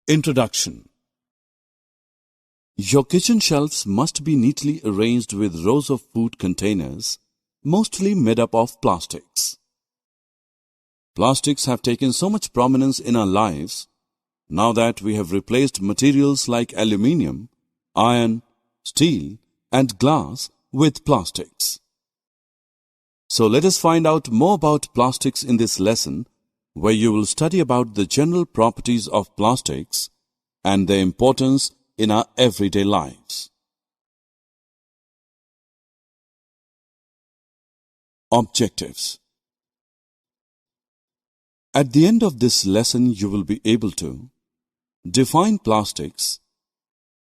Introduction. Your kitchen shelves must be neatly arranged with rows of food containers, mostly made up of plastics. Plastics have taken so much prominence in our lives now that we have replaced materials like aluminium, iron, steel, and glass with plastics. So let us find out more about plastics in this lesson, where you will study about the general properties of plastics and their importance in our everyday lives. Objectives. At the end of this lesson, you will be able to define plastics,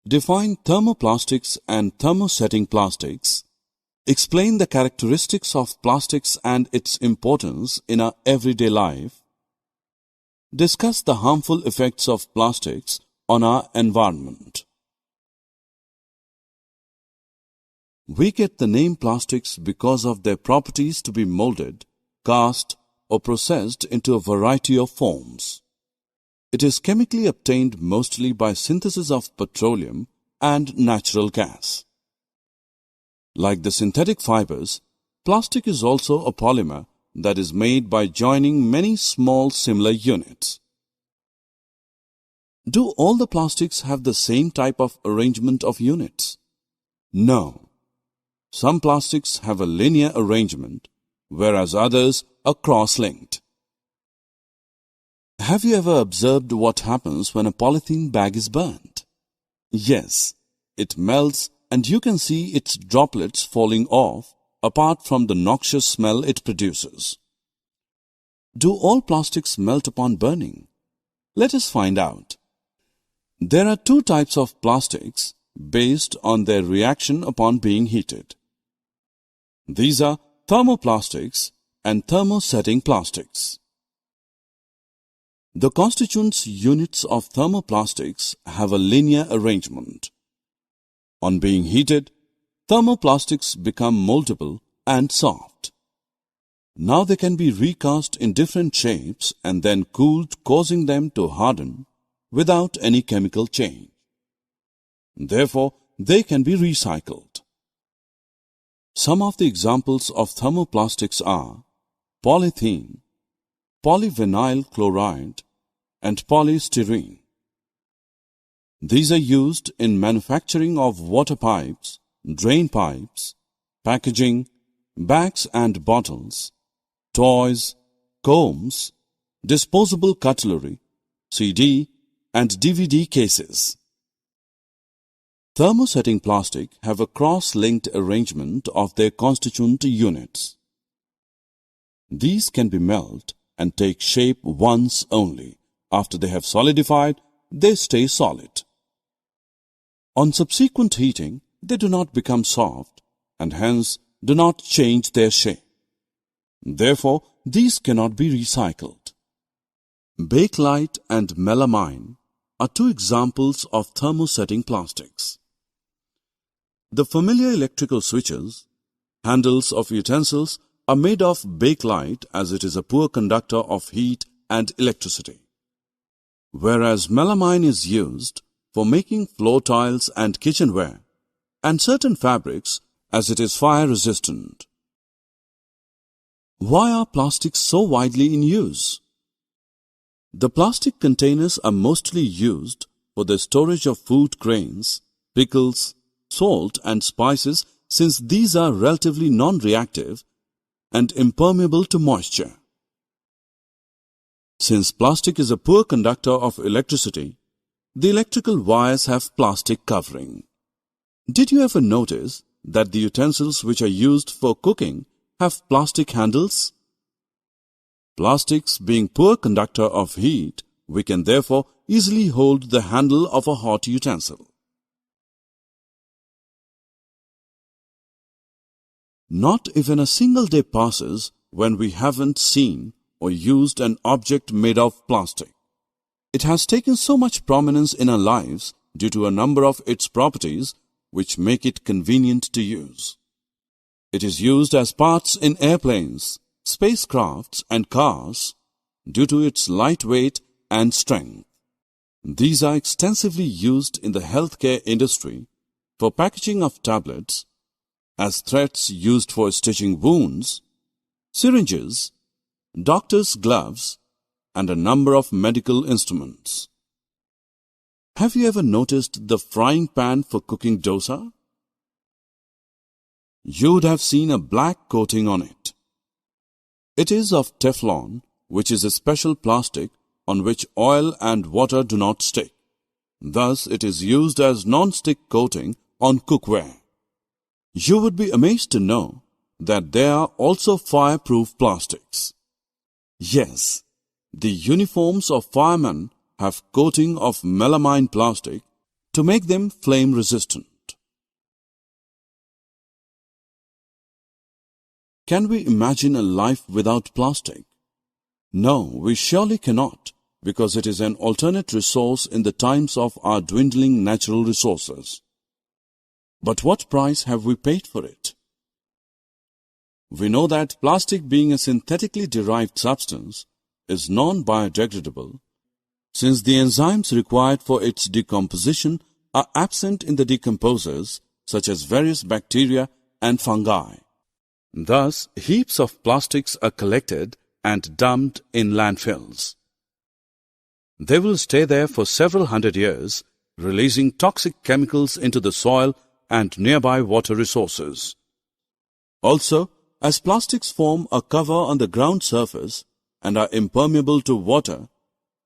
define thermoplastics and thermosetting plastics, explain the characteristics of plastics and its importance in our everyday life, discuss the harmful effects of plastics on our environment. We get the name plastics because of their properties to be molded, cast, or processed into a variety of forms. It is chemically obtained mostly by synthesis of petroleum and natural gas. Like the synthetic fibers, plastic is also a polymer that is made by joining many small similar units. Do all the plastics have the same type of arrangement of units? No. Some plastics have a linear arrangement, whereas others are cross-linked. Have you ever observed what happens when a polythene bag is burnt? Yes, it melts and you can see its droplets falling off apart from the noxious smell it produces. Do all plastics melt upon burning? Let us find out. There are two types of plastics based on their reaction upon being heated. These are thermoplastics and thermosetting plastics. The constituent units of thermoplastics have a linear arrangement. On being heated, thermoplastics become moldable and soft. Now they can be recast in different shapes and then cooled, causing them to harden without any chemical change. Therefore, they can be recycled. Some of the examples of thermoplastics are polythene, polyvinyl chloride, and polystyrene. These are used in manufacturing of water pipes, drain pipes, packaging, bags and bottles, toys, combs, disposable cutlery, CD and DVD cases. Thermosetting plastic have a cross-linked arrangement of their constituent units. These can be melted and take shape once only. After they have solidified, they stay solid. On subsequent heating, they do not become soft and hence do not change their shape. Therefore, these cannot be recycled. Bakelite and melamine are two examples of thermosetting plastics. The familiar electrical switches, handles of utensils are made of bakelite as it is a poor conductor of heat and electricity, whereas melamine is used for making floor tiles and kitchenware and certain fabrics as it is fire resistant. Why are plastics so widely in use? The plastic containers are mostly used for the storage of food grains, pickles, salt and spices, since these are relatively non-reactive and impermeable to moisture. Since plastic is a poor conductor of electricity, the electrical wires have plastic covering. Did you ever notice that the utensils which are used for cooking have plastic handles? Plastics being poor conductor of heat, we can therefore easily hold the handle of a hot utensil. Not even a single day passes when we haven't seen or used an object made of plastic. It has taken so much prominence in our lives due to a number of its properties which make it convenient to use. It is used as parts in airplanes, spacecrafts and cars due to its light weight and strength. These are extensively used in the healthcare industry for packaging of tablets, as threads used for stitching wounds, syringes, doctor's gloves, and a number of medical instruments. Have you ever noticed the frying pan for cooking dosa? You would have seen a black coating on it. It is of Teflon, which is a special plastic on which oil and water do not stick. Thus, it is used as non-stick coating on cookware. You would be amazed to know that there are also fireproof plastics. Yes, the uniforms of firemen have coating of melamine plastic to make them flame resistant. Can we imagine a life without plastic? No, we surely cannot, because it is an alternate resource in the times of our dwindling natural resources. But what price have we paid for it? We know that plastic, being a synthetically derived substance, is non-biodegradable, since the enzymes required for its decomposition are absent in the decomposers such as various bacteria and fungi. Thus, heaps of plastics are collected and dumped in landfills. They will stay there for several hundred years, releasing toxic chemicals into the soil and nearby water resources. Also, as plastics form a cover on the ground surface and are impermeable to water,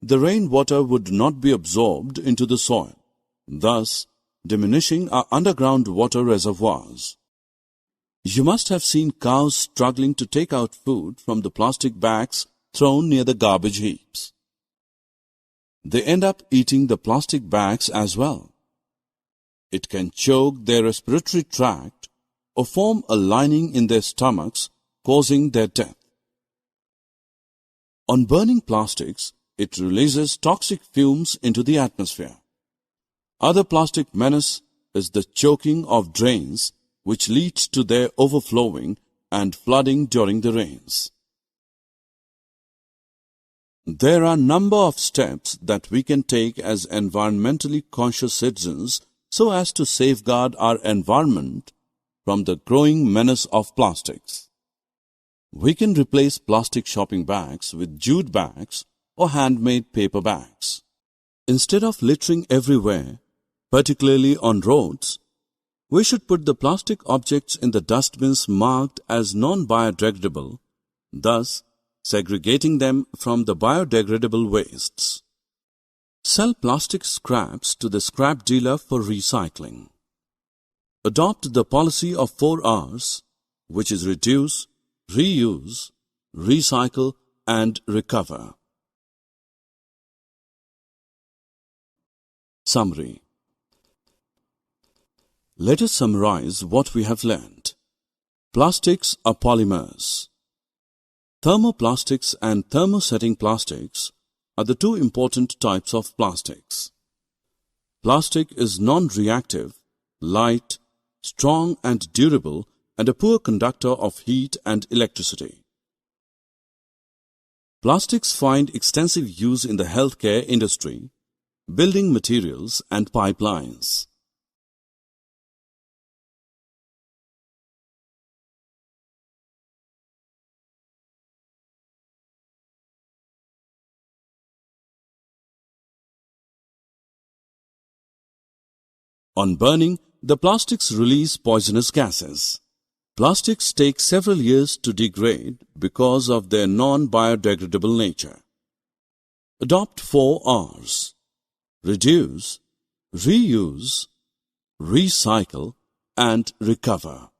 the rainwater would not be absorbed into the soil, thus diminishing our underground water reservoirs. You must have seen cows struggling to take out food from the plastic bags thrown near the garbage heaps. They end up eating the plastic bags as well. It can choke their respiratory tract or form a lining in their stomachs, causing their death. On burning plastics, it releases toxic fumes into the atmosphere. Other plastic menace is the choking of drains, which leads to their overflowing and flooding during the rains. There are a number of steps that we can take as environmentally conscious citizens so as to safeguard our environment from the growing menace of plastics. We can replace plastic shopping bags with jute bags or handmade paper bags. Instead of littering everywhere, particularly on roads, we should put the plastic objects in the dustbins marked as non-biodegradable, thus segregating them from the biodegradable wastes. Sell plastic scraps to the scrap dealer for recycling. Adopt the policy of 4 R's, which is reduce, reuse, recycle, and recover. Summary. Let us summarize what we have learned. Plastics are polymers. Thermoplastics and thermosetting plastics are the two important types of plastics. Plastic is non-reactive, light, strong and durable, and a poor conductor of heat and electricity. Plastics find extensive use in the healthcare industry, building materials, and pipelines. On burning, the plastics release poisonous gases. Plastics take several years to degrade because of their non-biodegradable nature. Adopt 4 R's. Reduce, reuse, recycle, and recover.